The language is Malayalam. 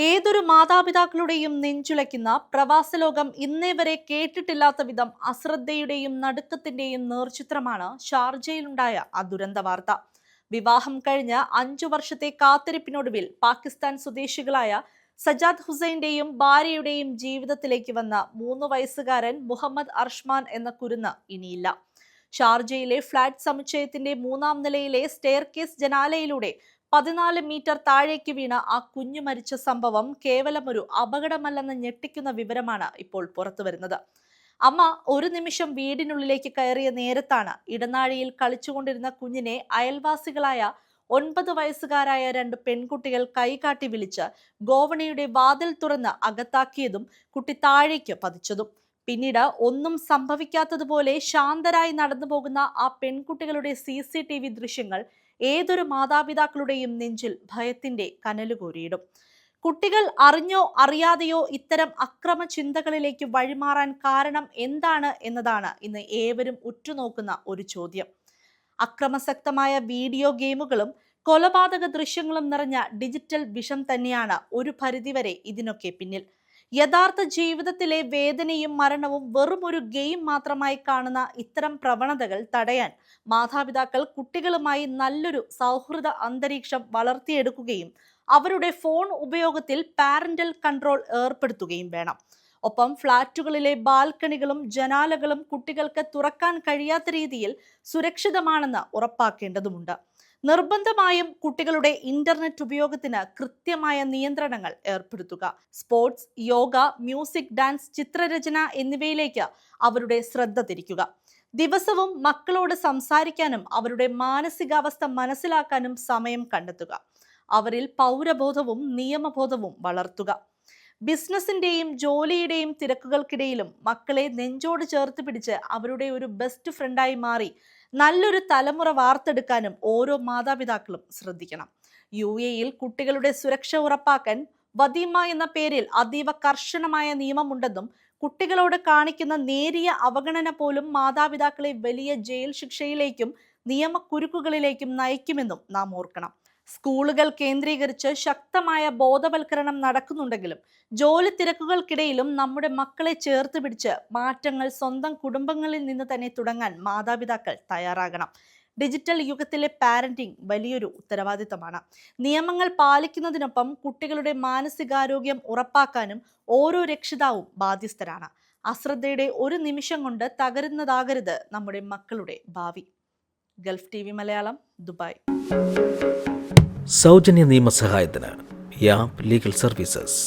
ഏതൊരു മാതാപിതാക്കളുടെയും നെഞ്ചുലയ്ക്കുന്ന പ്രവാസലോകം ഇന്നേ വരെ കേട്ടിട്ടില്ലാത്ത വിധം അശ്രദ്ധയുടെയും നടുക്കത്തിന്റെയും നേർചിത്രമാണ് ഷാർജയിലുണ്ടായ ആ ദുരന്ത വാർത്ത. വിവാഹം കഴിഞ്ഞ് 5 വർഷത്തെ കാത്തിരിപ്പിനൊടുവിൽ പാകിസ്ഥാൻ സ്വദേശികളായ സജാദ് ഹുസൈന്റെയും ഭാര്യയുടെയും ജീവിതത്തിലേക്ക് വന്ന 3 വയസ്സുകാരൻ മുഹമ്മദ് അർഷ്മാൻ എന്ന കുരുന്ന് ഇനിയില്ല. ഷാർജയിലെ ഫ്ളാറ്റ് സമുച്ചയത്തിന്റെ 3-ാം നിലയിലെ സ്റ്റെയർകേസ് ജനാലയിലൂടെ 14 മീറ്റർ താഴേക്ക് വീണ ആ കുഞ്ഞു മരിച്ച സംഭവം കേവലം ഒരു അപകടമല്ലെന്ന് ഞെട്ടിക്കുന്ന വിവരമാണ് ഇപ്പോൾ പുറത്തുവരുന്നത്. അമ്മ ഒരു നിമിഷം വീടിനുള്ളിലേക്ക് കയറിയ നേരത്താണ് ഇടനാഴിയിൽ കളിച്ചുകൊണ്ടിരുന്ന കുഞ്ഞിനെ അയൽവാസികളായ 9 വയസ്സുകാരായ 2 പെൺകുട്ടികൾ കൈകാട്ടി വിളിച്ച് ഗോവണിയുടെ വാതിൽ തുറന്ന് അകത്താക്കിയതും കുട്ടി താഴേക്ക് പതിച്ചതും. പിന്നീട് ഒന്നും സംഭവിക്കാത്തതുപോലെ ശാന്തരായി നടന്നു പോകുന്ന ആ പെൺകുട്ടികളുടെ CCTV ദൃശ്യങ്ങൾ ഏതൊരു മാതാപിതാക്കളുടെയും നെഞ്ചിൽ ഭയത്തിന്റെ കനലുകോരിയിടും. കുട്ടികൾ അറിഞ്ഞോ അറിയാതെയോ ഇത്തരം അക്രമ ചിന്തകളിലേക്ക് വഴിമാറാൻ കാരണം എന്താണ് എന്നതാണ് ഇന്ന് ഏവരും ഉറ്റുനോക്കുന്ന ഒരു ചോദ്യം. അക്രമസക്തമായ വീഡിയോ ഗെയിമുകളും കൊലപാതക ദൃശ്യങ്ങളും നിറഞ്ഞ ഡിജിറ്റൽ വിഷം തന്നെയാണ് ഒരു പരിധിവരെ ഇതിനൊക്കെ പിന്നിൽ. യഥാർത്ഥ ജീവിതത്തിലെ വേദനയും മരണവും വെറും ഒരു ഗെയിം മാത്രമായി കാണുന്ന ഇത്തരം പ്രവണതകൾ തടയാൻ മാതാപിതാക്കൾ കുട്ടികളുമായി നല്ലൊരു സൗഹൃദ അന്തരീക്ഷം വളർത്തിയെടുക്കുകയും അവരുടെ ഫോൺ ഉപയോഗത്തിൽ പാരന്റൽ കൺട്രോൾ ഏർപ്പെടുത്തുകയും വേണം. ഒപ്പം ഫ്ളാറ്റുകളിലെ ബാൽക്കണികളും ജനാലകളും കുട്ടികൾക്ക് തുറക്കാൻ കഴിയാത്ത രീതിയിൽ സുരക്ഷിതമാണെന്ന് ഉറപ്പാക്കേണ്ടതുണ്ട്. നിർബന്ധമായും കുട്ടികളുടെ ഇന്റർനെറ്റ് ഉപയോഗത്തിന് കൃത്യമായ നിയന്ത്രണങ്ങൾ ഏർപ്പെടുത്തുക. സ്പോർട്സ്, യോഗ, മ്യൂസിക്, ഡാൻസ്, ചിത്രരചന എന്നിവയിലേക്ക് അവരുടെ ശ്രദ്ധ തിരിക്കുക. ദിവസവും മക്കളോട് സംസാരിക്കാനും അവരുടെ മാനസികാവസ്ഥ മനസ്സിലാക്കാനും സമയം കണ്ടെത്തുക. അവരിൽ പൗരബോധവും നിയമബോധവും വളർത്തുക. ബിസിനസിന്റെയും ജോലിയുടെയും തിരക്കുകൾക്കിടയിലും മക്കളെ നെഞ്ചോട് ചേർത്ത് പിടിച്ച് അവരുടെ ഒരു ബെസ്റ്റ് ഫ്രണ്ടായി മാറി നല്ലൊരു തലമുറ വാർത്തെടുക്കാനും ഓരോ മാതാപിതാക്കളും ശ്രദ്ധിക്കണം. UAE-യിൽ കുട്ടികളുടെ സുരക്ഷ ഉറപ്പാക്കാൻ വദീമ എന്ന പേരിൽ അതീവ കർശനമായ നിയമമുണ്ടെന്നും കുട്ടികളോട് കാണിക്കുന്ന നേരിയ അവഗണന പോലും മാതാപിതാക്കളെ വലിയ ജയിൽ ശിക്ഷയിലേക്കും നിയമക്കുരുക്കുകളിലേക്കും നയിക്കുമെന്നും നാം ഓർക്കണം. സ്കൂളുകൾ കേന്ദ്രീകരിച്ച് ശക്തമായ ബോധവൽക്കരണം നടക്കുന്നുണ്ടെങ്കിലും ജോലി തിരക്കുകൾക്കിടയിലും നമ്മുടെ മക്കളെ ചേർത്ത് പിടിച്ച് മാറ്റങ്ങൾ സ്വന്തം കുടുംബങ്ങളിൽ നിന്ന് തന്നെ തുടങ്ങാൻ മാതാപിതാക്കൾ തയ്യാറാകണം. ഡിജിറ്റൽ യുഗത്തിലെ പാരന്റിംഗ് വലിയൊരു ഉത്തരവാദിത്തമാണ്. നിയമങ്ങൾ പാലിക്കുന്നതിനൊപ്പം കുട്ടികളുടെ മാനസികാരോഗ്യം ഉറപ്പാക്കാനും ഓരോ രക്ഷിതാവും ബാധ്യസ്ഥരാണ്. അശ്രദ്ധയുടെ ഒരു നിമിഷം കൊണ്ട് തകരുന്നതാകരുത് നമ്മുടെ മക്കളുടെ ഭാവി. Gulf TV Malayalam, Dubai. സൗജന്യ നിയമസഹായത്തിന് യാപ് ലീഗൽ സർവീസസ്.